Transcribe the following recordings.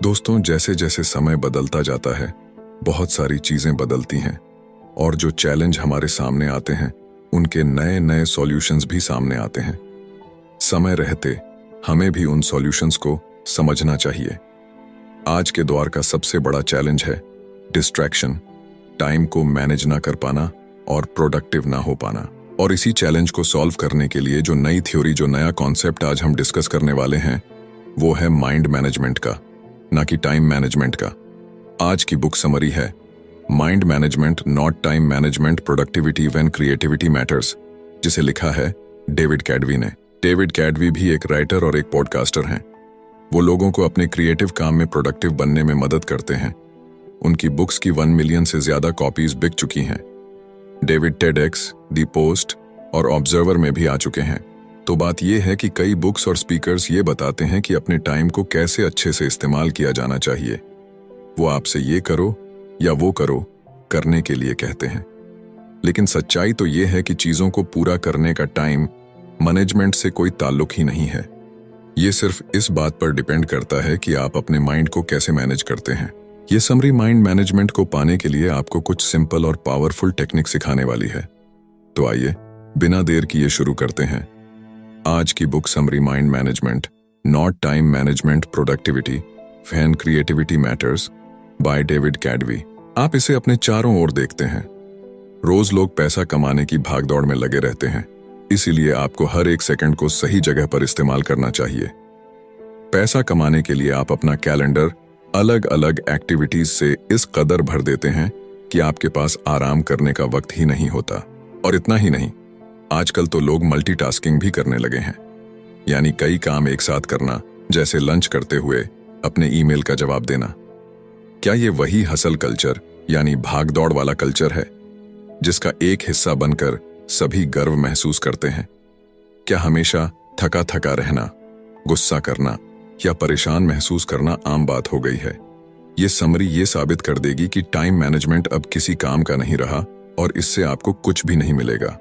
दोस्तों, जैसे जैसे समय बदलता जाता है, बहुत सारी चीजें बदलती हैं और जो चैलेंज हमारे सामने आते हैं, उनके नए नए सॉल्यूशंस भी सामने आते हैं। समय रहते हमें भी उन सॉल्यूशंस को समझना चाहिए। आज के दौर का सबसे बड़ा चैलेंज है डिस्ट्रैक्शन, टाइम को मैनेज ना कर पाना और प्रोडक्टिव ना हो पाना। और इसी चैलेंज को सॉल्व करने के लिए जो नई थ्योरी, जो नया कॉन्सेप्ट आज हम डिस्कस करने वाले हैं, वो है माइंड मैनेजमेंट का, ना कि टाइम मैनेजमेंट का। आज की बुक समरी है mind management not time management, productivity when creativity matters, जिसे लिखा है डेविड कैडवी ने। डेविड कैडवी भी एक राइटर और एक पॉडकास्टर हैं। वो लोगों को अपने क्रिएटिव काम में प्रोडक्टिव बनने में मदद करते हैं। उनकी बुक्स की 1 मिलियन से ज्यादा कॉपीज बिक चुकी हैं। डेविड टेडएक्स, दी पोस्ट और ऑब्जर्वर में भी आ चुके हैं। तो बात यह है कि कई बुक्स और स्पीकर्स ये बताते हैं कि अपने टाइम को कैसे अच्छे से इस्तेमाल किया जाना चाहिए। वो आपसे ये करो या वो करो करने के लिए कहते हैं, लेकिन सच्चाई तो ये है कि चीजों को पूरा करने का टाइम मैनेजमेंट से कोई ताल्लुक ही नहीं है। ये सिर्फ इस बात पर डिपेंड करता है कि आप अपने माइंड को कैसे मैनेज करते हैं। ये समरी माइंड मैनेजमेंट को पाने के लिए आपको कुछ सिंपल और पावरफुल टेक्निक सिखाने वाली है। तो आइए बिना देर किए शुरू करते हैं। आज की book summary mind management not time management, productivity when creativity matters by David Cadavy. आप इसे अपने चारों ओर देखते हैं। रोज लोग पैसा कमाने की भागदौड़ में लगे रहते हैं, इसीलिए आपको हर एक सेकंड को सही जगह पर इस्तेमाल करना चाहिए। पैसा कमाने के लिए आप अपना कैलेंडर अलग अलग एक्टिविटीज से इस कदर भर देते हैं कि आपके पास आराम करने का वक्त ही नहीं होता। और इतना ही नहीं, आजकल तो लोग मल्टीटास्किंग भी करने लगे हैं, यानी कई काम एक साथ करना, जैसे लंच करते हुए अपने ईमेल का जवाब देना। क्या ये वही हसल कल्चर यानी भागदौड़ वाला कल्चर है जिसका एक हिस्सा बनकर सभी गर्व महसूस करते हैं? क्या हमेशा थका थका रहना, गुस्सा करना या परेशान महसूस करना आम बात हो गई है? ये समरी ये साबित कर देगी कि टाइम मैनेजमेंट अब किसी काम का नहीं रहा और इससे आपको कुछ भी नहीं मिलेगा।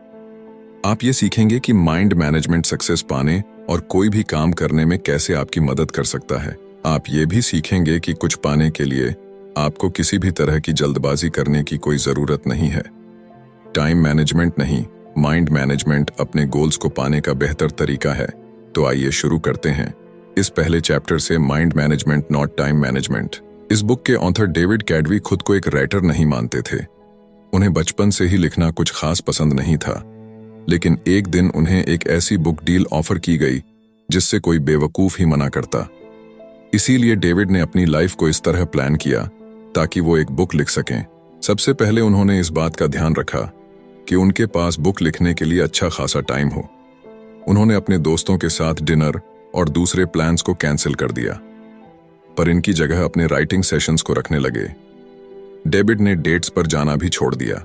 आप ये सीखेंगे कि माइंड मैनेजमेंट सक्सेस पाने और कोई भी काम करने में कैसे आपकी मदद कर सकता है। आप ये भी सीखेंगे कि कुछ पाने के लिए आपको किसी भी तरह की जल्दबाजी करने की कोई जरूरत नहीं है। टाइम मैनेजमेंट नहीं, माइंड मैनेजमेंट अपने गोल्स को पाने का बेहतर तरीका है। तो आइए शुरू करते हैं इस पहले चैप्टर से, mind management not time management. इस बुक के ऑथर डेविड कैडवी खुद को एक राइटर नहीं मानते थे। उन्हें बचपन से ही लिखना कुछ खास पसंद नहीं था, लेकिन एक दिन उन्हें एक ऐसी बुक डील ऑफर की गई जिससे कोई बेवकूफ ही मना करता। इसीलिए डेविड ने अपनी लाइफ को इस तरह प्लान किया ताकि वो एक बुक लिख सकें। सबसे पहले उन्होंने इस बात का ध्यान रखा कि उनके पास बुक लिखने के लिए अच्छा खासा टाइम हो। उन्होंने अपने दोस्तों के साथ डिनर और दूसरे प्लान्स को कैंसिल कर दिया, पर इनकी जगह अपने राइटिंग सेशंस को रखने लगे। डेविड ने डेट्स पर जाना भी छोड़ दिया,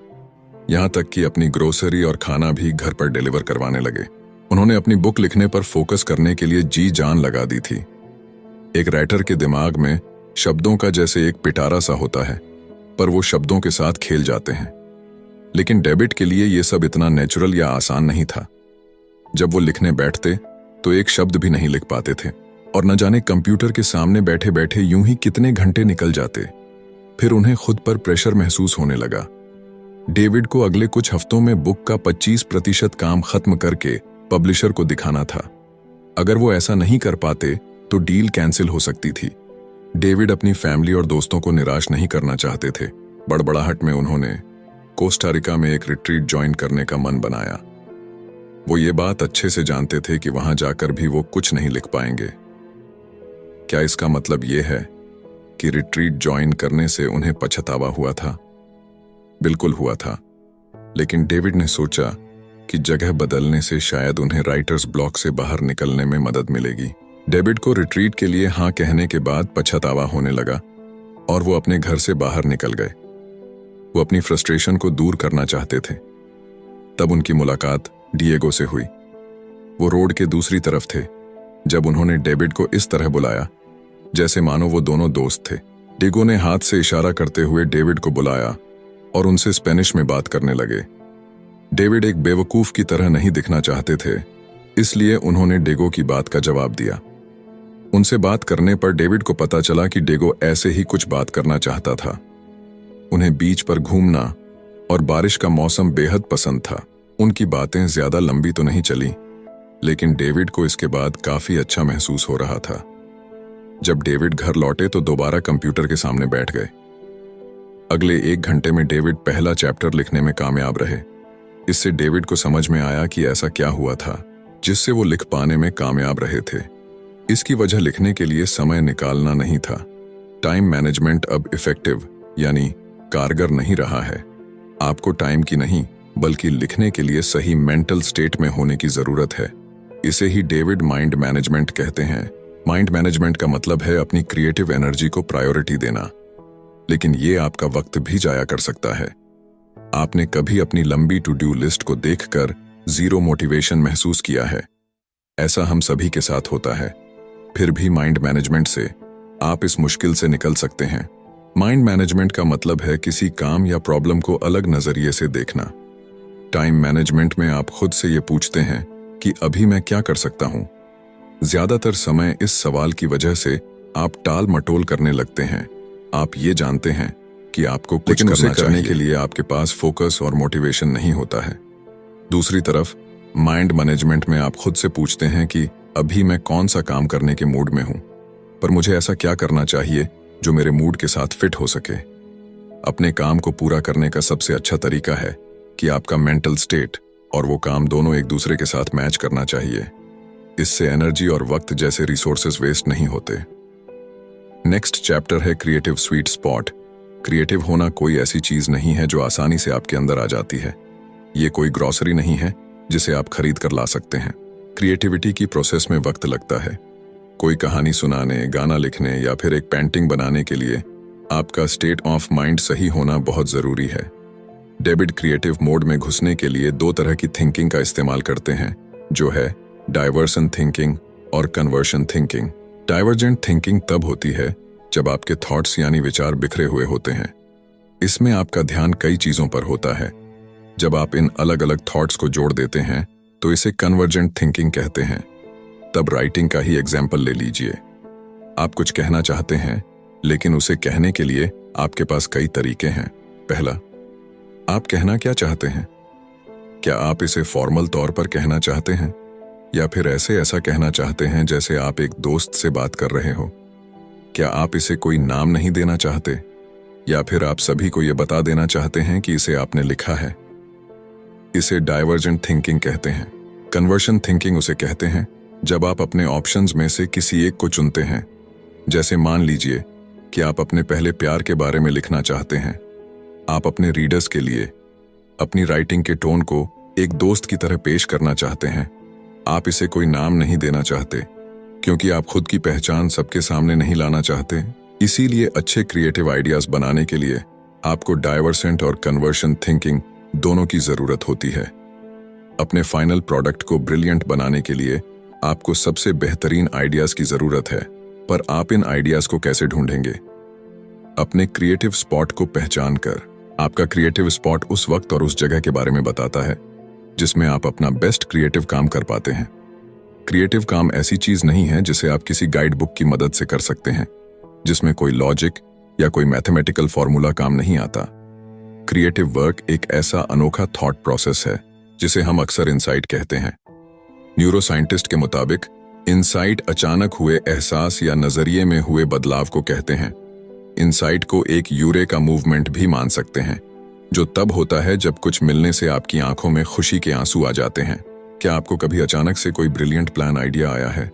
यहां तक कि अपनी ग्रोसरी और खाना भी घर पर डिलीवर करवाने लगे। उन्होंने अपनी बुक लिखने पर फोकस करने के लिए जी जान लगा दी थी। एक राइटर के दिमाग में शब्दों का जैसे एक पिटारा सा होता है, पर वो शब्दों के साथ खेल जाते हैं। लेकिन डेविड के लिए ये सब इतना नेचुरल या आसान नहीं था। जब वो लिखने बैठते तो एक शब्द भी नहीं लिख पाते थे और न जाने कंप्यूटर के सामने बैठे बैठे यूं ही कितने घंटे निकल जाते। फिर उन्हें खुद पर प्रेशर महसूस होने लगा। डेविड को अगले कुछ हफ्तों में बुक का 25% काम खत्म करके पब्लिशर को दिखाना था। अगर वो ऐसा नहीं कर पाते तो डील कैंसिल हो सकती थी। डेविड अपनी फैमिली और दोस्तों को निराश नहीं करना चाहते थे। बड़बड़ाहट में उन्होंने कोस्टा रिका में एक रिट्रीट ज्वाइन करने का मन बनाया। वो ये बात अच्छे से जानते थे कि वहां जाकर भी वो कुछ नहीं लिख पाएंगे। क्या इसका मतलब ये है कि रिट्रीट ज्वाइन करने से उन्हें पछतावा हुआ था? बिल्कुल हुआ था, लेकिन डेविड ने सोचा कि जगह बदलने से शायद उन्हें राइटर्स ब्लॉक से बाहर निकलने में मदद मिलेगी। डेविड को रिट्रीट के लिए हाँ कहने के बाद पछतावा होने लगा और वो अपने घर से बाहर निकल गए। वो अपनी फ्रस्ट्रेशन को दूर करना चाहते थे। तब उनकी मुलाकात डिएगो से हुई। वो रोड के दूसरी तरफ थे जब उन्होंने डेविड को इस तरह बुलाया जैसे मानो वो दोनों दोस्त थे। डिएगो ने हाथ से इशारा करते हुए डेविड को बुलाया और उनसे स्पेनिश में बात करने लगे। डेविड एक बेवकूफ की तरह नहीं दिखना चाहते थे, इसलिए उन्होंने डिएगो की बात का जवाब दिया। उनसे बात करने पर डेविड को पता चला कि डेगो ऐसे ही कुछ बात करना चाहता था। उन्हें बीच पर घूमना और बारिश का मौसम बेहद पसंद था। उनकी बातें ज्यादा लंबी तो नहीं चली, लेकिन डेविड को इसके बाद काफी अच्छा महसूस हो रहा था। जब डेविड घर लौटे तो दोबारा कंप्यूटर के सामने बैठ गए। अगले 1 घंटे में डेविड पहला चैप्टर लिखने में कामयाब रहे। इससे डेविड को समझ में आया कि ऐसा क्या हुआ था जिससे वो लिख पाने में कामयाब रहे थे। इसकी वजह लिखने के लिए समय निकालना नहीं था। टाइम मैनेजमेंट अब इफेक्टिव यानी कारगर नहीं रहा है। आपको टाइम की नहीं बल्कि लिखने के लिए सही मेंटल स्टेट में होने की जरूरत है। इसे ही डेविड माइंड मैनेजमेंट कहते हैं। माइंड मैनेजमेंट का मतलब है अपनी क्रिएटिव एनर्जी को प्रायोरिटी देना, लेकिन ये आपका वक्त भी जाया कर सकता है। आपने कभी अपनी लंबी टू डू लिस्ट को देखकर जीरो मोटिवेशन महसूस किया है? ऐसा हम सभी के साथ होता है। फिर भी माइंड मैनेजमेंट से आप इस मुश्किल से निकल सकते हैं। माइंड मैनेजमेंट का मतलब है किसी काम या प्रॉब्लम को अलग नजरिए से देखना। टाइम मैनेजमेंट में आप खुद से ये पूछते हैं कि अभी मैं क्या कर सकता हूं। ज्यादातर समय इस सवाल की वजह से आप टाल मटोल करने लगते हैं। आप ये जानते हैं कि आपको कुछ करने के लिए आपके पास फोकस और मोटिवेशन नहीं होता है। दूसरी तरफ माइंड मैनेजमेंट में आप खुद से पूछते हैं कि अभी मैं कौन सा काम करने के मूड में हूं, पर मुझे ऐसा क्या करना चाहिए जो मेरे मूड के साथ फिट हो सके। अपने काम को पूरा करने का सबसे अच्छा तरीका है कि आपका मेंटल स्टेट और वो काम दोनों एक दूसरे के साथ मैच करना चाहिए। इससे एनर्जी और वक्त जैसे रिसोर्सेज वेस्ट नहीं होते। नेक्स्ट चैप्टर है क्रिएटिव स्वीट स्पॉट। क्रिएटिव होना कोई ऐसी चीज नहीं है जो आसानी से आपके अंदर आ जाती है। ये कोई ग्रोसरी नहीं है जिसे आप खरीद कर ला सकते हैं। क्रिएटिविटी की प्रोसेस में वक्त लगता है। कोई कहानी सुनाने, गाना लिखने या फिर एक पेंटिंग बनाने के लिए आपका स्टेट ऑफ माइंड सही होना बहुत जरूरी है। डेविड क्रिएटिव मोड में घुसने के लिए 2 तरह की थिंकिंग का इस्तेमाल करते हैं, जो है डाइवर्सन थिंकिंग और कन्वर्शन थिंकिंग। डाइवर्जेंट थिंकिंग तब होती है जब आपके थॉट्स यानी विचार बिखरे हुए होते हैं। इसमें आपका ध्यान कई चीजों पर होता है। जब आप इन अलग अलग थॉट्स को जोड़ देते हैं तो इसे कन्वर्जेंट थिंकिंग कहते हैं। तब राइटिंग का ही एग्जाम्पल ले लीजिए। आप कुछ कहना चाहते हैं, लेकिन उसे कहने के लिए आपके पास कई तरीके हैं। पहला, आप कहना क्या चाहते हैं? क्या आप इसे फॉर्मल तौर पर कहना चाहते हैं या फिर ऐसा कहना चाहते हैं जैसे आप एक दोस्त से बात कर रहे हो? क्या आप इसे कोई नाम नहीं देना चाहते या फिर आप सभी को यह बता देना चाहते हैं कि इसे आपने लिखा है? इसे डाइवर्जेंट थिंकिंग कहते हैं। कन्वर्शन थिंकिंग उसे कहते हैं जब आप अपने ऑप्शंस में से किसी एक को चुनते हैं। जैसे मान लीजिए कि आप अपने पहले प्यार के बारे में लिखना चाहते हैं। आप अपने रीडर्स के लिए अपनी राइटिंग के टोन को एक दोस्त की तरह पेश करना चाहते हैं। आप इसे कोई नाम नहीं देना चाहते क्योंकि आप खुद की पहचान सबके सामने नहीं लाना चाहते। इसीलिए अच्छे क्रिएटिव आइडियाज बनाने के लिए आपको डाइवर्सेंट और कन्वर्शन थिंकिंग दोनों की जरूरत होती है। अपने फाइनल प्रोडक्ट को ब्रिलियंट बनाने के लिए आपको सबसे बेहतरीन आइडियाज की जरूरत है, पर आप इन आइडियाज को कैसे ढूंढेंगे? अपने क्रिएटिव स्पॉट को पहचान कर। आपका क्रिएटिव स्पॉट उस वक्त और उस जगह के बारे में बताता है जिसमें आप अपना बेस्ट क्रिएटिव काम कर पाते हैं। क्रिएटिव काम ऐसी चीज नहीं है जिसे आप किसी गाइड बुक की मदद से कर सकते हैं, जिसमें कोई लॉजिक या कोई मैथमेटिकल फॉर्मूला काम नहीं आता। क्रिएटिव वर्क एक ऐसा अनोखा थॉट प्रोसेस है जिसे हम अक्सर इनसाइट कहते हैं। न्यूरो साइंटिस्ट के मुताबिक इनसाइट अचानक हुए एहसास या नजरिए में हुए बदलाव को कहते हैं। इनसाइट को एक यूरेका मूवमेंट भी मान सकते हैं, जो तब होता है जब कुछ मिलने से आपकी आंखों में खुशी के आंसू आ जाते हैं। क्या आपको कभी अचानक से कोई ब्रिलियंट प्लान आइडिया आया है?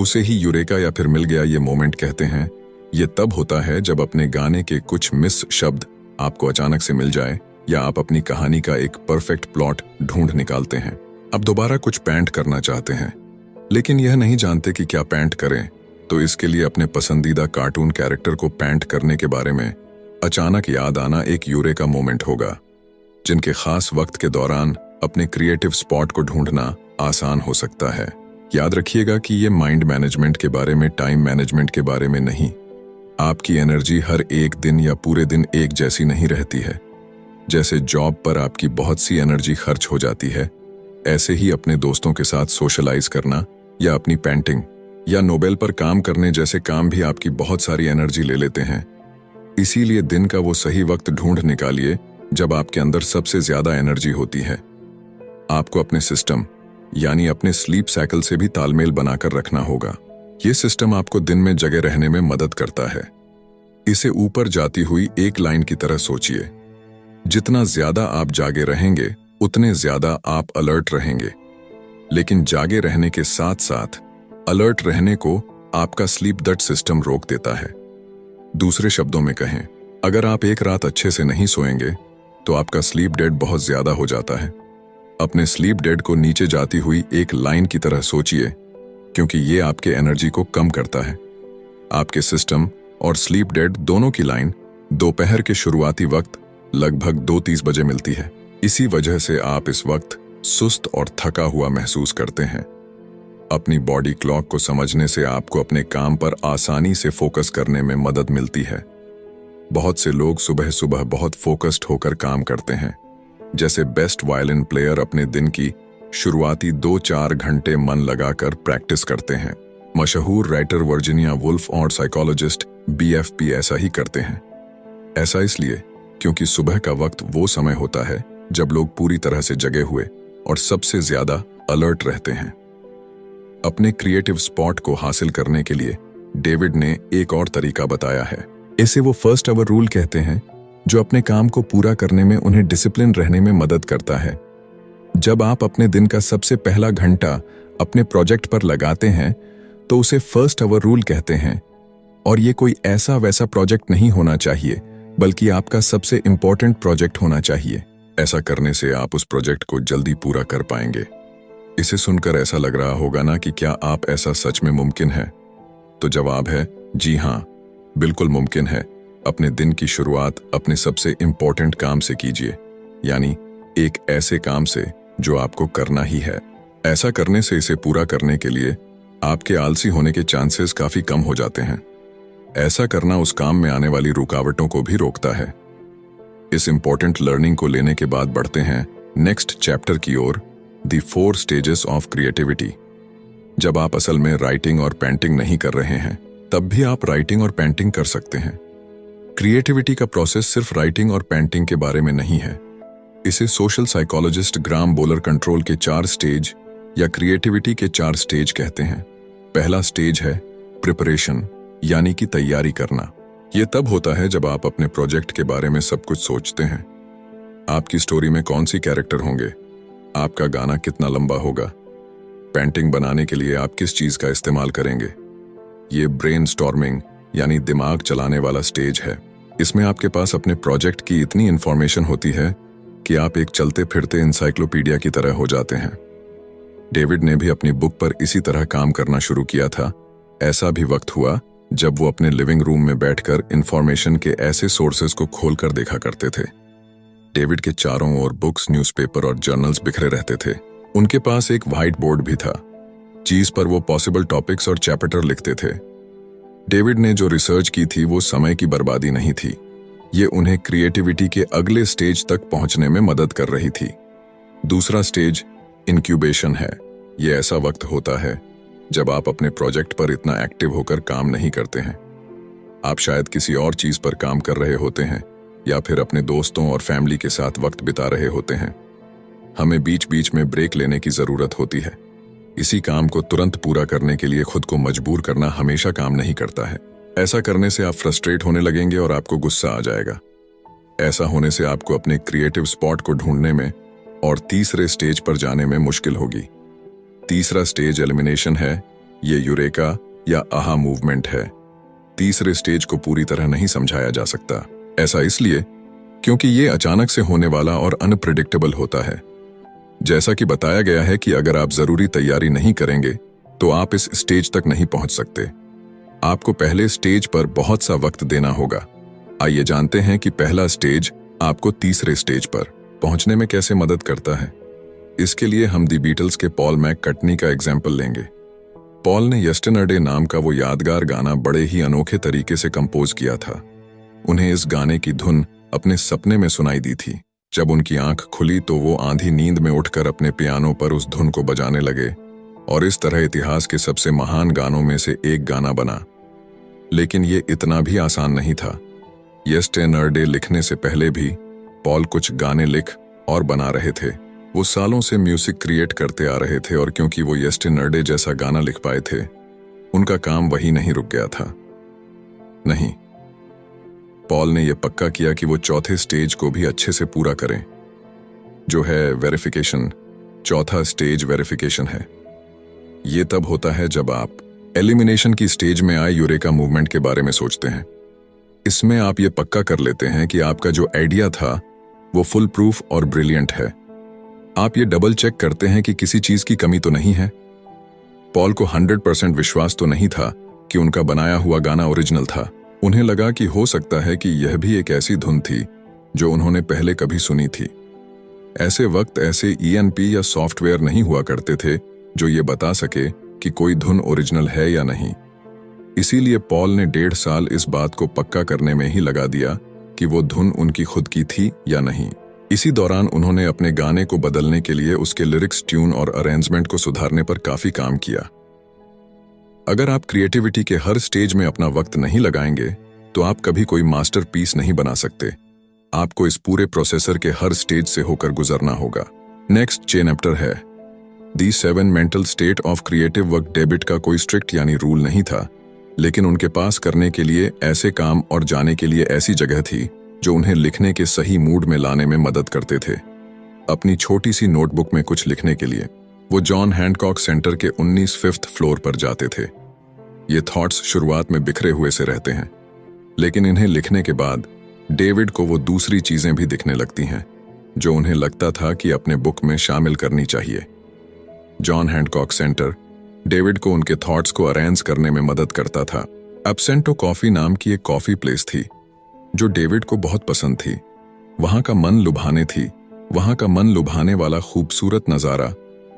उसे ही यूरेका या फिर मिल गया ये मोमेंट कहते हैं। ये तब होता है जब अपने गाने के कुछ मिस शब्द आपको अचानक से मिल जाए या आप अपनी कहानी का एक परफेक्ट प्लॉट ढूंढ निकालते हैं। अब दोबारा कुछ पेंट करना चाहते हैं, लेकिन यह नहीं जानते कि क्या पेंट करें, तो इसके लिए अपने पसंदीदा कार्टून कैरेक्टर को पेंट करने के बारे में अचानक याद आना एक यूरेका मोमेंट होगा। जिनके खास वक्त के दौरान अपने क्रिएटिव स्पॉट को ढूंढना आसान हो सकता है। याद रखिएगा कि ये माइंड मैनेजमेंट के बारे में, टाइम मैनेजमेंट के बारे में नहीं। आपकी एनर्जी हर एक दिन या पूरे दिन एक जैसी नहीं रहती है। जैसे जॉब पर आपकी बहुत सी एनर्जी खर्च हो जाती है, ऐसे ही अपने दोस्तों के साथ सोशलाइज करना या अपनी पेंटिंग या नोबेल पर काम करने जैसे काम भी आपकी बहुत सारी एनर्जी ले लेते हैं। इसीलिए दिन का वो सही वक्त ढूंढ निकालिए जब आपके अंदर सबसे ज्यादा एनर्जी होती है। आपको अपने सिस्टम यानी अपने स्लीप साइकिल से भी तालमेल बनाकर रखना होगा। ये सिस्टम आपको दिन में जगे रहने में मदद करता है। इसे ऊपर जाती हुई एक लाइन की तरह सोचिए। जितना ज्यादा आप जागे रहेंगे उतने ज्यादा आप अलर्ट रहेंगे, लेकिन जागे रहने के साथ साथ अलर्ट रहने को आपका स्लीप डट सिस्टम रोक देता है। दूसरे शब्दों में कहें, अगर आप एक रात अच्छे से नहीं सोएंगे तो आपका स्लीप डेट बहुत ज्यादा हो जाता है। अपने स्लीप डेट को नीचे जाती हुई एक लाइन की तरह सोचिए, क्योंकि ये आपके एनर्जी को कम करता है। आपके सिस्टम और स्लीप डेट दोनों की लाइन दोपहर के शुरुआती वक्त लगभग 2:30 बजे मिलती है। इसी वजह से आप इस वक्त सुस्त और थका हुआ महसूस करते हैं। अपनी बॉडी क्लॉक को समझने से आपको अपने काम पर आसानी से फोकस करने में मदद मिलती है। बहुत से लोग सुबह सुबह बहुत फोकस्ड होकर काम करते हैं, जैसे बेस्ट वायलिन प्लेयर अपने दिन की शुरुआती 2-4 घंटे मन लगाकर प्रैक्टिस करते हैं। मशहूर राइटर वर्जीनिया वुल्फ और साइकोलॉजिस्ट BFP ऐसा ही करते हैं। ऐसा इसलिए क्योंकि सुबह का वक्त वो समय होता है जब लोग पूरी तरह से जगे हुए और सबसे ज्यादा अलर्ट रहते हैं। अपने क्रिएटिव स्पॉट को हासिल करने के लिए डेविड ने एक और तरीका बताया है। इसे वो फर्स्ट आवर रूल कहते हैं, जो अपने काम को पूरा करने में उन्हें डिसिप्लिन रहने में मदद करता है। जब आप अपने दिन का सबसे पहला घंटा अपने प्रोजेक्ट पर लगाते हैं तो उसे फर्स्ट आवर रूल कहते हैं, और ये कोई ऐसा वैसा प्रोजेक्ट नहीं होना चाहिए, बल्कि आपका सबसे इंपॉर्टेंट प्रोजेक्ट होना चाहिए। ऐसा करने से आप उस प्रोजेक्ट को जल्दी पूरा कर पाएंगे। इसे सुनकर ऐसा लग रहा होगा ना कि क्या आप ऐसा सच में मुमकिन है? तो जवाब है जी हाँ, बिल्कुल मुमकिन है। अपने दिन की शुरुआत अपने सबसे इंपॉर्टेंट काम से कीजिए, यानी एक ऐसे काम से जो आपको करना ही है। ऐसा करने से इसे पूरा करने के लिए आपके आलसी होने के चांसेस काफी कम हो जाते हैं। ऐसा करना उस काम में आने वाली रुकावटों को भी रोकता है। इस इंपॉर्टेंट लर्निंग को लेने के बाद बढ़ते हैं नेक्स्ट चैप्टर की ओर, द 4 स्टेजेस ऑफ क्रिएटिविटी। जब आप असल में राइटिंग और पेंटिंग नहीं कर रहे हैं, तब भी आप राइटिंग और पेंटिंग कर सकते हैं। क्रिएटिविटी का प्रोसेस सिर्फ राइटिंग और पेंटिंग के बारे में नहीं है। इसे सोशल साइकोलॉजिस्ट ग्राम बोलर कंट्रोल के 4 स्टेज या क्रिएटिविटी के 4 स्टेज कहते हैं। पहला स्टेज है प्रिपरेशन, यानी कि तैयारी करना। यह तब होता है जब आप अपने प्रोजेक्ट के बारे में सब कुछ सोचते हैं। आपकी स्टोरी में कौन सी कैरेक्टर होंगे, आपका गाना कितना लंबा होगा, पेंटिंग बनाने के लिए आप किस चीज का इस्तेमाल करेंगे। ये ब्रेनस्टॉर्मिंग यानी दिमाग चलाने वाला स्टेज है। इसमें आपके पास अपने प्रोजेक्ट की इतनी इंफॉर्मेशन होती है कि आप एक चलते फिरते इंसाइक्लोपीडिया की तरह हो जाते हैं। डेविड ने भी अपनी बुक पर इसी तरह काम करना शुरू किया था। ऐसा भी वक्त हुआ जब वो अपने लिविंग रूम में बैठकर इंफॉर्मेशन के ऐसे सोर्सेज को खोलकर देखा करते थे। डेविड के चारों ओर बुक्स, न्यूज़पेपर और जर्नल्स बिखरे रहते थे। उनके पास एक व्हाइट बोर्ड भी था, जिस पर वो पॉसिबल टॉपिक्स और चैप्टर लिखते थे। डेविड ने जो रिसर्च की थी वो समय की बर्बादी नहीं थी, ये उन्हें क्रिएटिविटी के अगले स्टेज तक पहुंचने में मदद कर रही थी। दूसरा स्टेज इंक्यूबेशन है। ये ऐसा वक्त होता है जब आप अपने प्रोजेक्ट पर इतना एक्टिव होकर काम नहीं करते हैं। आप शायद किसी और चीज पर काम कर रहे होते हैं या फिर अपने दोस्तों और फैमिली के साथ वक्त बिता रहे होते हैं। हमें बीच बीच में ब्रेक लेने की जरूरत होती है। इसी काम को तुरंत पूरा करने के लिए खुद को मजबूर करना हमेशा काम नहीं करता है। ऐसा करने से आप फ्रस्ट्रेट होने लगेंगे और आपको गुस्सा आ जाएगा। ऐसा होने से आपको अपने क्रिएटिव स्पॉट को ढूंढने में और तीसरे स्टेज पर जाने में मुश्किल होगी। तीसरा स्टेज एलिमिनेशन है। ये यूरेका या आहा मूवमेंट है। तीसरे स्टेज को पूरी तरह नहीं समझाया जा सकता। ऐसा इसलिए क्योंकि ये अचानक से होने वाला और अनप्रेडिक्टेबल होता है। जैसा कि बताया गया है कि अगर आप जरूरी तैयारी नहीं करेंगे तो आप इस स्टेज तक नहीं पहुंच सकते। आपको पहले स्टेज पर बहुत सा वक्त देना होगा। आइए जानते हैं कि पहला स्टेज आपको तीसरे स्टेज पर पहुंचने में कैसे मदद करता है। इसके लिए हम दी बीटल्स के पॉल मैककर्टनी का एग्जाम्पल लेंगे। पॉल ने यस्टरडे नाम का वो यादगार गाना बड़े ही अनोखे तरीके से कंपोज किया था। उन्हें इस गाने की धुन अपने सपने में सुनाई दी थी। जब उनकी आंख खुली तो वो आंधी नींद में उठकर अपने पियानो पर उस धुन को बजाने लगे। और इस तरह इतिहास के सबसे महान गानों में से एक गाना बना। लेकिन ये इतना भी आसान नहीं था। येस्टरडे लिखने से पहले भी पॉल कुछ गाने लिख और बना रहे थे। वो सालों से म्यूजिक क्रिएट करते आ रहे थे और क्योंकि वो येस्टरडे जैसा गाना लिख पाए थे, उनका काम वही नहीं रुक गया था। नहीं, पॉल ने यह पक्का किया कि वो चौथे स्टेज को भी अच्छे से पूरा करें, जो है वेरिफिकेशन। चौथा स्टेज वेरिफिकेशन है। ये तब होता है जब आप एलिमिनेशन की स्टेज में आए यूरेका मूवमेंट के बारे में सोचते हैं। इसमें आप ये पक्का कर लेते हैं कि आपका जो आइडिया था वो फुल प्रूफ और ब्रिलियंट है। आप ये डबल चेक करते हैं कि किसी चीज की कमी तो नहीं है। पॉल को 100% विश्वास तो नहीं था कि उनका बनाया हुआ गाना ओरिजिनल था। उन्हें लगा कि हो सकता है कि यह भी एक ऐसी धुन थी जो उन्होंने पहले कभी सुनी थी। ऐसे वक्त ऐसे ENP या सॉफ्टवेयर नहीं हुआ करते थे जो ये बता सके कि कोई धुन ओरिजिनल है या नहीं। इसीलिए पॉल ने 1.5 साल इस बात को पक्का करने में ही लगा दिया कि वो धुन उनकी खुद की थी या नहीं। इसी दौरान उन्होंने अपने गाने को बदलने के लिए उसके लिरिक्स, ट्यून और अरेंजमेंट को सुधारने पर काफी काम किया। अगर आप क्रिएटिविटी के हर स्टेज में अपना वक्त नहीं लगाएंगे तो आप कभी कोई मास्टरपीस नहीं बना सकते। आपको इस पूरे प्रोसेसर के हर स्टेज से होकर गुजरना होगा। नेक्स्ट चैप्टर है दी 7 mental state of creative work. David का कोई स्ट्रिक्ट यानी रूल नहीं था, लेकिन उनके पास करने के लिए ऐसे काम और जाने के लिए ऐसी जगह थी जो उन्हें लिखने के सही मूड में लाने में मदद करते थे। अपनी छोटी सी नोटबुक में कुछ लिखने के लिए वो जॉन हैंकॉक सेंटर के 19 5th फ्लोर पर जाते थे। ये थॉट्स शुरुआत में बिखरे हुए से रहते हैं, लेकिन इन्हें लिखने के बाद डेविड को वो दूसरी चीजें भी दिखने लगती हैं जो उन्हें लगता था कि अपने बुक में शामिल करनी चाहिए। जॉन हैंकॉक सेंटर डेविड को उनके थॉट्स को अरेंज करने में मदद करता था। एब्सेंटो कॉफी नाम की एक कॉफी प्लेस थी जो डेविड को बहुत पसंद थी। वहां का मन लुभाने वाला खूबसूरत नजारा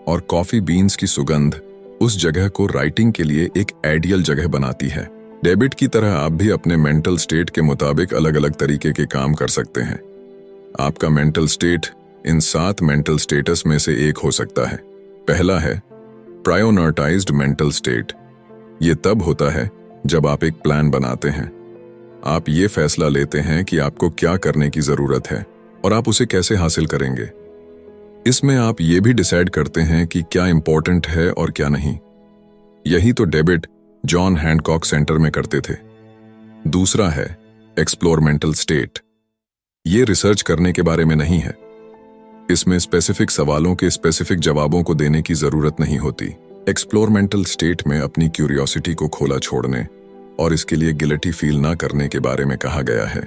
और कॉफी बीन्स की सुगंध उस जगह को राइटिंग के लिए एक आइडियल जगह बनाती है। डेविड की तरह आप भी अपने मेंटल स्टेट के मुताबिक अलग अलग तरीके के काम कर सकते हैं। आपका mental state in 7 mental status में से एक हो सकता है। पहला है प्रायोरिटाइज्ड मेंटल स्टेट। ये तब होता है जब आप एक प्लान बनाते हैं। आप ये फैसला लेते हैं कि आपको क्या करने की जरूरत है और आप उसे कैसे हासिल करेंगे। इसमें आप ये भी डिसाइड करते हैं कि क्या इंपॉर्टेंट है और क्या नहीं। यही तो डेविड जॉन हैंकॉक सेंटर में करते थे। दूसरा है एक्सप्लोर मेंटल स्टेट। ये रिसर्च करने के बारे में नहीं है। इसमें स्पेसिफिक सवालों के स्पेसिफिक जवाबों को देने की जरूरत नहीं होती। एक्सप्लोर मेंटल स्टेट में अपनी क्यूरियोसिटी को खोला छोड़ने और इसके लिए गिल्टी फील ना करने के बारे में कहा गया है।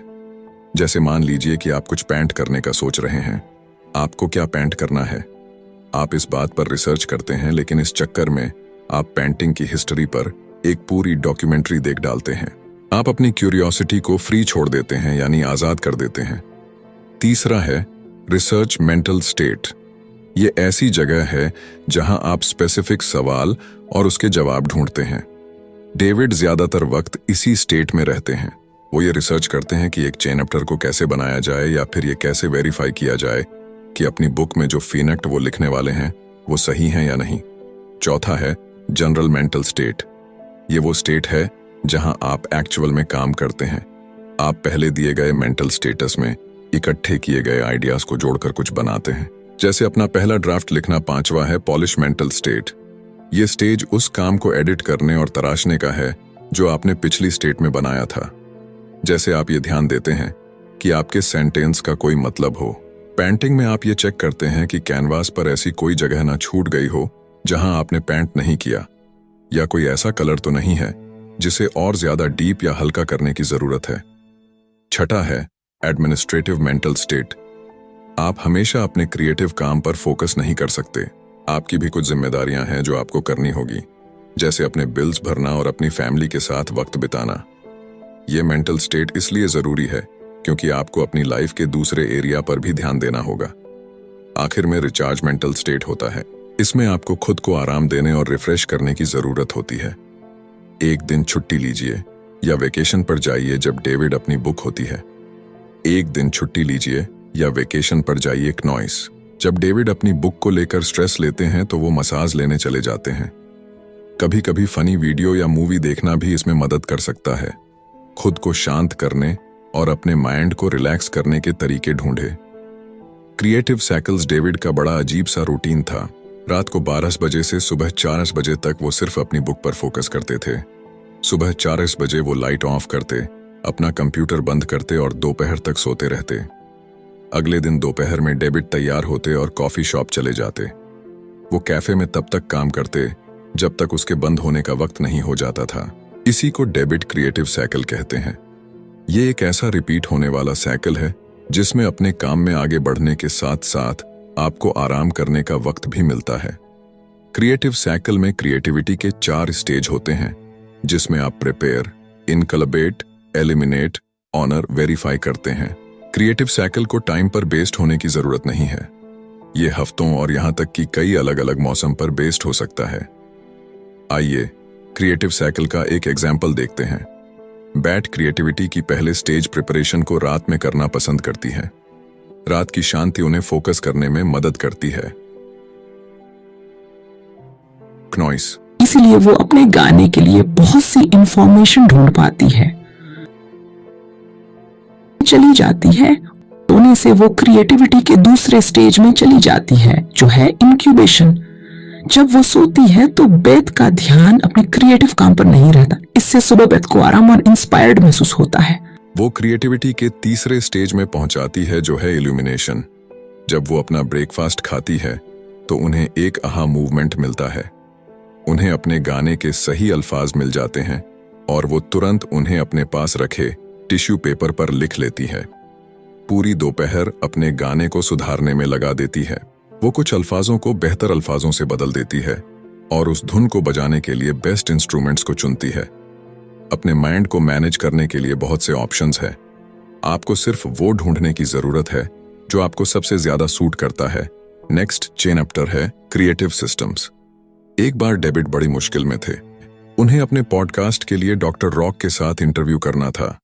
जैसे मान लीजिए कि आप कुछ पेंट करने का सोच रहे हैं। आपको क्या पेंट करना है, आप इस बात पर रिसर्च करते हैं, लेकिन इस चक्कर में आप पेंटिंग की हिस्ट्री पर एक पूरी डॉक्यूमेंट्री देख डालते हैं। आप अपनी क्यूरियोसिटी को फ्री छोड़ देते हैं, यानी आजाद कर देते हैं। तीसरा है रिसर्च मेंटल स्टेट। ये ऐसी जगह है जहां आप स्पेसिफिक सवाल और उसके जवाब ढूंढते हैं। डेविड ज्यादातर वक्त इसी स्टेट में रहते हैं। वो ये रिसर्च करते हैं कि एक चैप्टर को कैसे बनाया जाए या फिर ये कैसे वेरीफाई किया जाए कि अपनी बुक में जो फीनेक्ट वो लिखने वाले हैं वो सही हैं या नहीं। चौथा है जनरल मेंटल स्टेट। ये वो स्टेट है जहां आप एक्चुअल में काम करते हैं। आप पहले दिए गए मेंटल स्टेटस में इकट्ठे किए गए आइडियाज को जोड़कर कुछ बनाते हैं। जैसे अपना पहला ड्राफ्ट लिखना। पांचवा है पॉलिश मेंटल स्टेट। ये स्टेज उस काम को एडिट करने और तराशने का है जो आपने पिछली स्टेट में बनाया था। जैसे आप ये ध्यान देते हैं कि आपके सेंटेंस का कोई मतलब हो। पेंटिंग में आप ये चेक करते हैं कि कैनवास पर ऐसी कोई जगह ना छूट गई हो जहां आपने पेंट नहीं किया, या कोई ऐसा कलर तो नहीं है जिसे और ज्यादा डीप या हल्का करने की जरूरत है। छठा है एडमिनिस्ट्रेटिव मेंटल स्टेट। आप हमेशा अपने क्रिएटिव काम पर फोकस नहीं कर सकते। आपकी भी कुछ जिम्मेदारियां हैं जो आपको करनी होगी, जैसे अपने बिल्स भरना और अपनी फैमिली के साथ वक्त बिताना। ये मेंटल स्टेट इसलिए जरूरी है क्योंकि आपको अपनी लाइफ के दूसरे एरिया पर भी ध्यान देना होगा। आखिर में रिचार्ज मेंटल स्टेट होता है। इसमें आपको खुद को आराम देने और रिफ्रेश करने की जरूरत होती है। एक दिन छुट्टी लीजिए या वेकेशन पर जाइए जब डेविड अपनी बुक होती है। एक दिन छुट्टी लीजिए या वेकेशन पर जाइए नॉइस जब डेविड अपनी बुक को लेकर स्ट्रेस लेते हैं तो वो मसाज लेने चले जाते हैं। कभी कभी फनी वीडियो या मूवी देखना भी इसमें मदद कर सकता है। खुद को शांत करने और अपने माइंड को रिलैक्स करने के तरीके ढूंढे। क्रिएटिव साइकिल्स डेविड का बड़ा अजीब सा रूटीन था। रात को 12 बजे से सुबह 4 बजे तक वो सिर्फ अपनी बुक पर फोकस करते थे। सुबह 4 बजे वो लाइट ऑफ करते, अपना कंप्यूटर बंद करते और दोपहर तक सोते रहते। अगले दिन दोपहर में डेविड तैयार होते और कॉफी शॉप चले जाते। वो कैफे में तब तक काम करते जब तक उसके बंद होने का वक्त नहीं हो जाता था। इसी को डेविड क्रिएटिव साइकिल कहते हैं। ये एक ऐसा रिपीट होने वाला साइकिल है जिसमें अपने काम में आगे बढ़ने के साथ साथ आपको आराम करने का वक्त भी मिलता है। क्रिएटिव साइकिल में क्रिएटिविटी के 4 स्टेज होते हैं, जिसमें आप प्रिपेयर, इनकलबेट, एलिमिनेट, ऑनर, वेरीफाई करते हैं। क्रिएटिव साइकिल को टाइम पर बेस्ड होने की जरूरत नहीं है। ये हफ्तों और यहां तक कि कई अलग अलग मौसम पर बेस्ड हो सकता है। आइए क्रिएटिव साइकिल का एक एग्जाम्पल देखते हैं। बैट क्रिएटिविटी की पहले स्टेज प्रिपरेशन को रात में करना पसंद करती है। रात की शांति उन्हें फोकस करने में मदद करती है। नॉइस, इसीलिए वो अपने गाने के लिए बहुत सी इंफॉर्मेशन ढूंढ पाती है, चली जाती है। सोने से वो क्रिएटिविटी के दूसरे स्टेज में चली जाती है, जो है इंक्यूबेशन। जब वो सोती है तो बेथ का ध्यान अपने क्रिएटिव काम पर नहीं रहता। इससे सुबह बेथ को आराम और इंस्पायर्ड महसूस होता है। वो क्रिएटिविटी के तीसरे स्टेज में पहुंचाती है, जो है इल्यूमिनेशन। जब वो अपना ब्रेकफास्ट खाती है तो उन्हें एक आहा मूवमेंट मिलता है। उन्हें अपने गाने के सही अल्फाज मिल जाते हैं और वो तुरंत उन्हें अपने पास रखे टिश्यू पेपर पर लिख लेती है। पूरी दोपहर अपने गाने को सुधारने में लगा देती है। वो कुछ अल्फाजों को बेहतर अल्फाजों से बदल देती है और उस धुन को बजाने के लिए बेस्ट इंस्ट्रूमेंट्स को चुनती है। अपने माइंड को मैनेज करने के लिए बहुत से ऑप्शंस है। आपको सिर्फ वो ढूंढने की जरूरत है जो आपको सबसे ज्यादा सूट करता है। नेक्स्ट चैप्टर है क्रिएटिव सिस्टम्स। एक बार डेविड बड़ी मुश्किल में थे। उन्हें अपने पॉडकास्ट के लिए डॉक्टर रॉक के साथ इंटरव्यू करना था।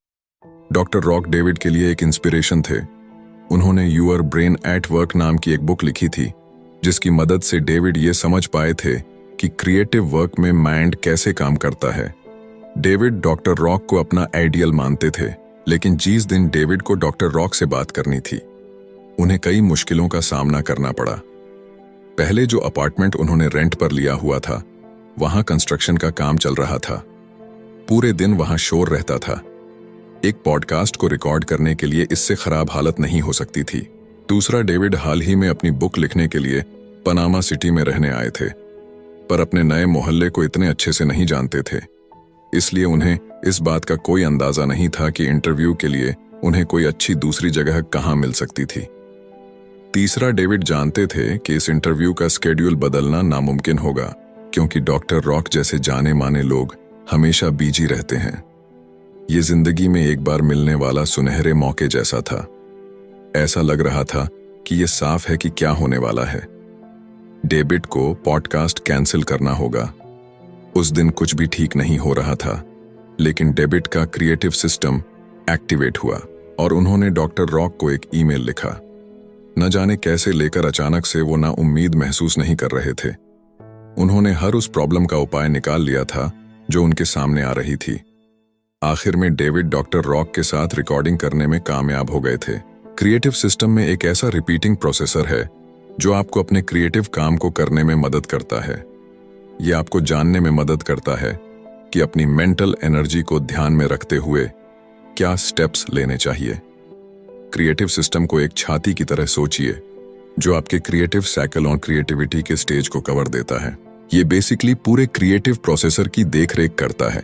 डॉक्टर रॉक डेविड के लिए एक इंस्पिरेशन थे। उन्होंने यूर ब्रेन एट वर्क नाम की एक बुक लिखी थी, जिसकी मदद से डेविड ये समझ पाए थे कि क्रिएटिव वर्क में माइंड कैसे काम करता है। डेविड डॉक्टर रॉक को अपना आइडियल मानते थे, लेकिन जिस दिन डेविड को डॉक्टर रॉक से बात करनी थी, उन्हें कई मुश्किलों का सामना करना पड़ा। पहले जो अपार्टमेंट उन्होंने रेंट पर लिया हुआ था, वहां कंस्ट्रक्शन का काम चल रहा था। पूरे दिन वहां शोर रहता था। एक पॉडकास्ट को रिकॉर्ड करने के लिए इससे खराब हालत नहीं हो सकती थी। दूसरा, डेविड हाल ही में अपनी बुक लिखने के लिए पनामा सिटी में रहने आए थे, पर अपने नए मोहल्ले को इतने अच्छे से नहीं जानते थे। इसलिए उन्हें इस बात का कोई अंदाजा नहीं था कि इंटरव्यू के लिए उन्हें कोई अच्छी दूसरी जगह कहाँ मिल सकती थी। तीसरा, डेविड जानते थे कि इस इंटरव्यू का स्केड्यूल बदलना नामुमकिन होगा, क्योंकि डॉक्टर रॉक जैसे जाने माने लोग हमेशा बिजी रहते हैं। ये जिंदगी में एक बार मिलने वाला सुनहरे मौके जैसा था। ऐसा लग रहा था कि ये साफ है कि क्या होने वाला है। डेविड को पॉडकास्ट कैंसिल करना होगा। उस दिन कुछ भी ठीक नहीं हो रहा था, लेकिन डेविड का क्रिएटिव सिस्टम एक्टिवेट हुआ और उन्होंने डॉक्टर रॉक को एक ईमेल लिखा। न जाने कैसे लेकर अचानक से वो ना उम्मीद महसूस नहीं कर रहे थे। उन्होंने हर उस प्रॉब्लम का उपाय निकाल लिया था जो उनके सामने आ रही थी। आखिर में डेविड डॉक्टर रॉक के साथ रिकॉर्डिंग करने में कामयाब हो गए थे। क्रिएटिव सिस्टम में एक ऐसा रिपीटिंग प्रोसेसर है जो आपको अपने क्रिएटिव काम को करने में मदद करता है। ये आपको जानने में मदद करता है कि अपनी मेंटल एनर्जी को ध्यान में रखते हुए क्या स्टेप्स लेने चाहिए। क्रिएटिव सिस्टम को एक छाती की तरह सोचिए, जो आपके क्रिएटिव साइकिल और क्रिएटिविटी के स्टेज को कवर देता है। ये बेसिकली पूरे क्रिएटिव प्रोसेसर की देखरेख करता है।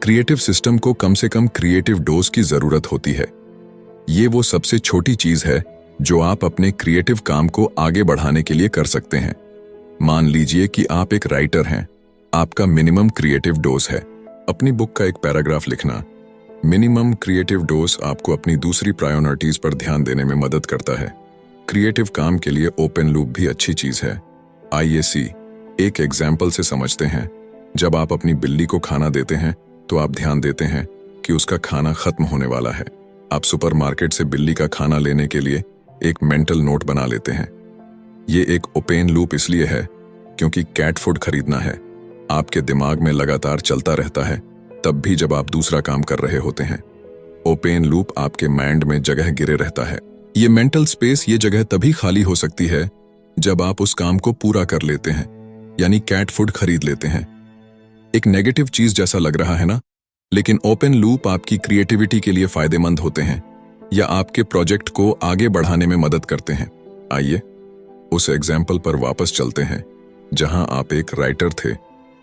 क्रिएटिव सिस्टम को कम से कम क्रिएटिव डोज की जरूरत होती है। ये वो सबसे छोटी चीज है जो आप अपने क्रिएटिव काम को आगे बढ़ाने के लिए कर सकते हैं। मान लीजिए कि आप एक राइटर हैं। आपका मिनिमम क्रिएटिव डोज है अपनी बुक का एक पैराग्राफ लिखना। मिनिमम क्रिएटिव डोज आपको अपनी दूसरी प्रायोरिटीज पर ध्यान देने में मदद करता है। क्रिएटिव काम के लिए ओपन लूप भी अच्छी चीज है। आइए एक एग्जाम्पल से समझते हैं। जब आप अपनी बिल्ली को खाना देते हैं तो आप ध्यान देते हैं कि उसका खाना खत्म होने वाला है। आप सुपरमार्केट से बिल्ली का खाना लेने के लिए एक मेंटल नोट बना लेते हैं। ये एक ओपन लूप इसलिए है क्योंकि कैट फूड खरीदना है आपके दिमाग में लगातार चलता रहता है, तब भी जब आप दूसरा काम कर रहे होते हैं। ओपन लूप आपके माइंड में जगह गिरे रहता है। ये मेंटल स्पेस, ये जगह तभी खाली हो सकती है जब आप उस काम को पूरा कर लेते हैं, यानी कैट फूड खरीद लेते हैं। एक नेगेटिव चीज जैसा लग रहा है ना, लेकिन ओपन लूप आपकी क्रिएटिविटी के लिए फायदेमंद होते हैं या आपके प्रोजेक्ट को आगे बढ़ाने में मदद करते हैं। आइए उस एग्जाम्पल पर वापस चलते हैं जहां आप एक राइटर थे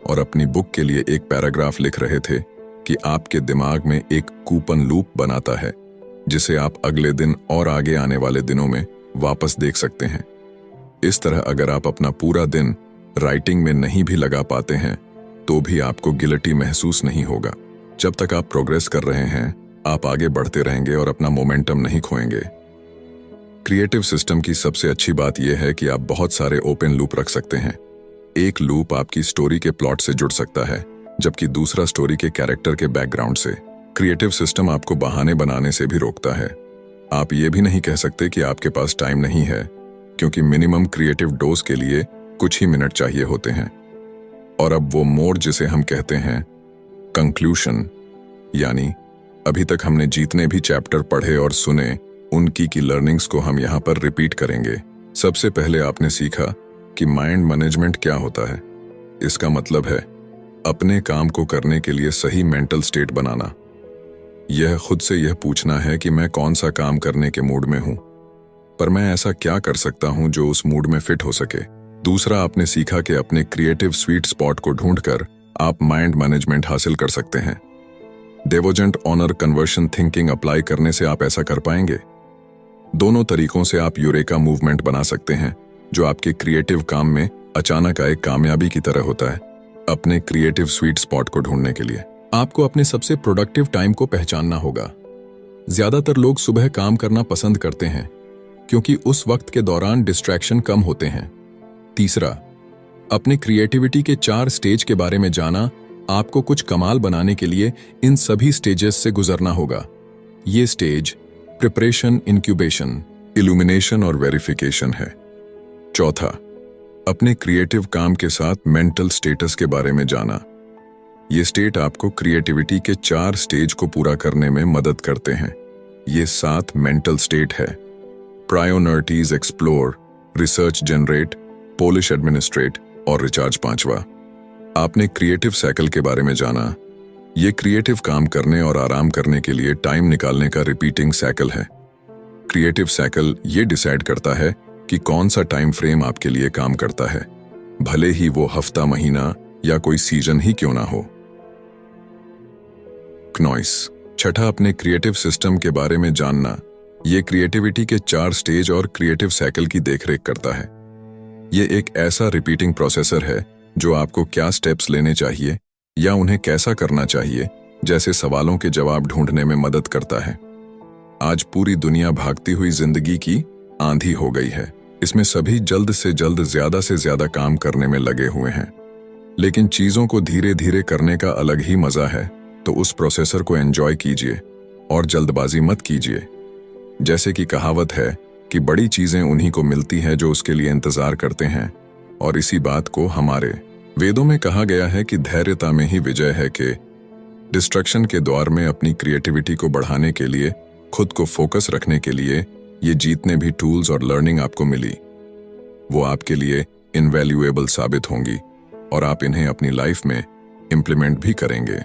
और अपनी बुक के लिए एक पैराग्राफ लिख रहे थे कि आपके दिमाग में एक कूपन लूप बनाता है जिसे आप अगले दिन और आगे आने वाले दिनों में वापस देख सकते हैं। इस तरह अगर आप अपना पूरा दिन राइटिंग में नहीं भी लगा पाते हैं तो भी आपको गिल्टी महसूस नहीं होगा। जब तक आप प्रोग्रेस कर रहे हैं आप आगे बढ़ते रहेंगे और अपना मोमेंटम नहीं खोएंगे। क्रिएटिव सिस्टम की सबसे अच्छी बात यह है कि आप बहुत सारे ओपन लूप रख सकते हैं। एक लूप आपकी स्टोरी के प्लॉट से जुड़ सकता है जबकि दूसरा स्टोरी के कैरेक्टर के बैकग्राउंड से। क्रिएटिव सिस्टम आपको बहाने बनाने से भी रोकता है। आप ये भी नहीं कह सकते कि आपके पास टाइम नहीं है, क्योंकि मिनिमम क्रिएटिव डोज के लिए कुछ ही मिनट चाहिए होते हैं। और अब वो मोड जिसे हम कहते हैं कंक्लूशन, यानी अभी तक हमने जितने भी चैप्टर पढ़े और सुने उनकी की लर्निंग्स को हम यहाँ पर रिपीट करेंगे। सबसे पहले आपने सीखा कि माइंड मैनेजमेंट क्या होता है। इसका मतलब है अपने काम को करने के लिए सही मेंटल स्टेट बनाना। यह खुद से यह पूछना है कि मैं कौन सा काम करने के मूड में हूं, पर मैं ऐसा क्या कर सकता हूं जो उस मूड में फिट हो सके। दूसरा, आपने सीखा कि अपने क्रिएटिव स्वीट स्पॉट को ढूंढकर आप माइंड मैनेजमेंट हासिल कर सकते हैं। डिवोजेंट ऑनर कन्वर्शन थिंकिंग अप्लाई करने से आप ऐसा कर पाएंगे। दोनों तरीकों से आप यूरेका मूवमेंट बना सकते हैं जो आपके क्रिएटिव काम में अचानक आए कामयाबी की तरह होता है। अपने क्रिएटिव स्वीट स्पॉट को ढूंढने के लिए आपको अपने सबसे प्रोडक्टिव टाइम को पहचानना होगा। ज्यादातर लोग सुबह काम करना पसंद करते हैं क्योंकि उस वक्त के दौरान डिस्ट्रैक्शन कम होते हैं। तीसरा, अपने क्रिएटिविटी के 4 स्टेज के बारे में जाना। आपको कुछ कमाल बनाने के लिए इन सभी स्टेजेस से गुजरना होगा। ये स्टेज प्रिपरेशन, इंक्यूबेशन, इल्यूमिनेशन और वेरिफिकेशन है। चौथा, अपने क्रिएटिव काम के साथ मेंटल स्टेटस के बारे में जाना। ये स्टेट आपको क्रिएटिविटी के 4 स्टेज को पूरा करने में मदद करते हैं। ये 7 मेंटल स्टेट है: priorities, explore, research, generate, polish, administrate और रिचार्ज। 5वां, आपने क्रिएटिव साइकिल के बारे में जाना। ये क्रिएटिव काम करने और आराम करने के लिए टाइम निकालने का रिपीटिंग साइकिल है। क्रिएटिव साइकिल ये डिसाइड करता है कि कौन सा टाइम फ्रेम आपके लिए काम करता है, भले ही वो हफ्ता, महीना या कोई सीजन ही क्यों ना हो। क्नॉइस। छठा, अपने क्रिएटिव सिस्टम के बारे में जानना। ये क्रिएटिविटी के 4 स्टेज और क्रिएटिव साइकिल की देखरेख करता है। ये एक ऐसा रिपीटिंग प्रोसेसर है जो आपको क्या स्टेप्स लेने चाहिए या उन्हें कैसा करना चाहिए जैसे सवालों के जवाब ढूंढने में मदद करता है। आज पूरी दुनिया भागती हुई जिंदगी की आंधी हो गई है। इसमें सभी जल्द से ज्यादा काम करने में लगे हुए हैं, लेकिन चीजों को धीरे धीरे करने का अलग ही मजा है। तो उस प्रोसेसर को एंजॉय कीजिए और जल्दबाजी मत कीजिए। जैसे कि कहावत है कि बड़ी चीजें उन्हीं को मिलती हैं जो उसके लिए इंतजार करते हैं, और इसी बात को हमारे वेदों में कहा गया है कि धैर्यता में ही विजय है। कि डिस्ट्रक्शन के दौर में अपनी क्रिएटिविटी को बढ़ाने के लिए, खुद को फोकस रखने के लिए ये जितने भी टूल्स और लर्निंग आपको मिली वो आपके लिए इनवैल्यूएबल साबित होंगी और आप इन्हें अपनी लाइफ में इम्प्लीमेंट भी करेंगे।